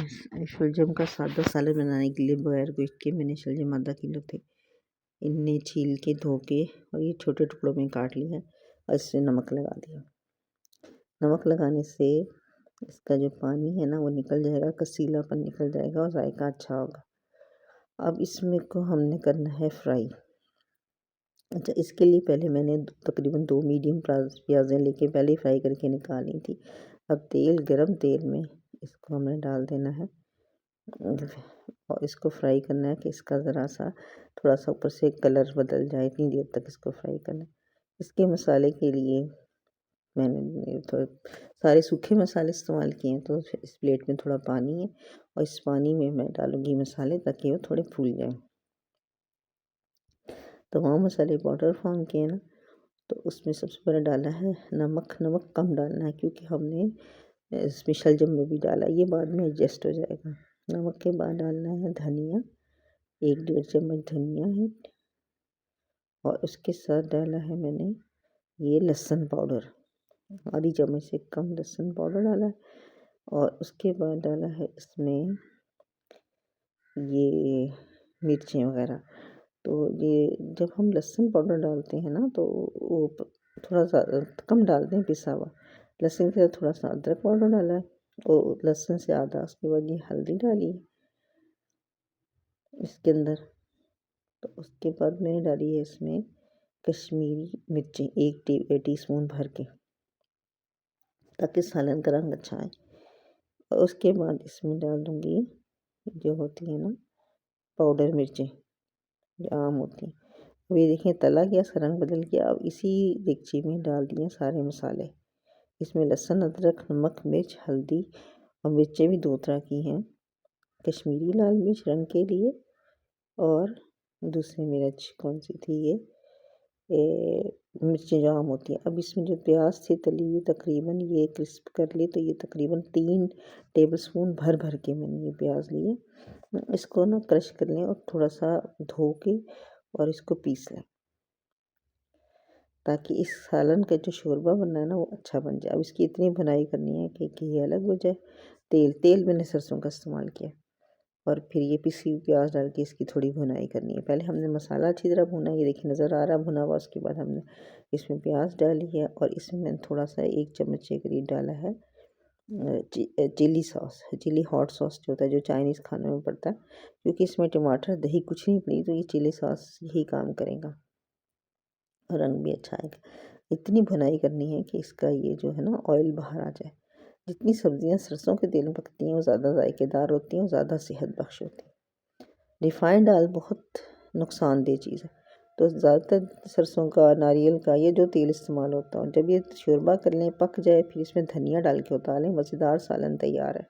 शलजम का सादा सालन बनाने के लिए बगैर गोश्त के मैंने शलजम आधा किलो थे, इन्हें छील के धो के और ये छोटे टुकड़ों में काट लिया और इसमें नमक लगा दिया। नमक लगाने से इसका जो पानी है ना वो निकल जाएगा, कसीलापन निकल जाएगा और जायका अच्छा होगा। अब इसमें को हमने करना है फ्राई। अच्छा, इसके लिए पहले मैंने तकरीबन 2 मीडियम प्याज़ें लेके पहले फ्राई करके निकाली थी। अब गरम तेल में इसको हमने डाल देना है और इसको फ्राई करना है कि इसका ज़रा सा थोड़ा सा ऊपर से कलर बदल जाए, इतनी देर तक इसको फ्राई करना है। इसके मसाले के लिए मैंने थोड़े सारे सूखे मसाले इस्तेमाल किए हैं, तो इस प्लेट में थोड़ा पानी है और इस पानी में मैं डालूँगी मसाले ताकि वो थोड़े फूल जाएँ। तमाम मसाले पाउडर फॉर्म किए ना, तो उसमें सबसे पहले डाला है नमक। नमक कम डालना है क्योंकि हमने इसमें शलजम में भी डाला, ये बाद में एडजस्ट हो जाएगा। नमक के बाद डालना है धनिया, 1-1.5 चम्मच धनिया है और उसके साथ डाला है मैंने ये लहसुन पाउडर, आधी चम्मच से कम लहसुन पाउडर डाला है और उसके बाद डाला है इसमें ये मिर्चें वगैरह। तो ये जब हम लहसुन पाउडर डालते हैं ना तो वो थोड़ा सा कम डालते हैं पिसा हुआ। लहसुन के साथ थोड़ा सा अदरक पाउडर डाला है और लहसुन से आधा। उसके बाद ये हल्दी डाली इसके अंदर। तो उसके बाद मैंने डाली है इसमें कश्मीरी मिर्चें 1 टीस्पून भर के, ताकि सालन का रंग अच्छा आए। और उसके बाद इसमें डाल दूँगी जो होती है ना पाउडर मिर्चें, जो आम होती हैं। अब ये देखिए तला गया, इसका रंग बदल गया। अब इसी देगची में डाल दिए सारे मसाले। इसमें लहसुन, अदरक, नमक, मिर्च, हल्दी और मिर्चें भी 2 तरह की हैं, कश्मीरी लाल मिर्च रंग के लिए और दूसरी मिर्च कौन सी थी ये मिर्चें जो आम होती हैं। अब इसमें जो प्याज थी तली हुई तकरीबन ये क्रिस्प कर ली, तो ये तकरीबन 3 टेबलस्पून भर भर के मैंने ये प्याज लिए। इसको ना क्रश कर लें और थोड़ा सा धो के और इसको पीस लें ताकि इस सालन का जो शोरबा बनना है ना वो अच्छा बन जाए। अब इसकी इतनी भुनाई करनी है कि घी अलग हो जाए। तेल मैंने सरसों का इस्तेमाल किया और फिर ये पिसी हुई प्याज डाल के इसकी थोड़ी भुनाई करनी है। पहले हमने मसाला अच्छी तरह भुना, ये देखिए नज़र आ रहा है भुना हुआ। उसके बाद हमने इसमें प्याज डाली है और इसमें मैंने थोड़ा सा 1 चम्मच के करीब डाला है chilli sauce, chilli hot sauce जो होता है, जो चाइनीज़ खाने में पड़ता है। क्योंकि इसमें टमाटर दही कुछ नहीं पड़ी, तो ये चिली सॉस यही काम करेगा, रंग भी अच्छा आएगा। इतनी भुनाई करनी है कि इसका ये जो है ना ऑयल बाहर आ जाए। जितनी सब्जियां सरसों के तेल में पकती हैं वो ज़्यादा जायकेदार होती हैं और ज़्यादा सेहत बख्श होती हैं। रिफाइंड ऑयल बहुत नुकसानदेह चीज़ है, तो ज़्यादातर सरसों का, नारियल का ये जो तेल इस्तेमाल होता है। जब ये शोरबा कर लें, पक जाए, फिर इसमें धनिया डाल के उतार लें, मज़ेदार सालन तैयार है।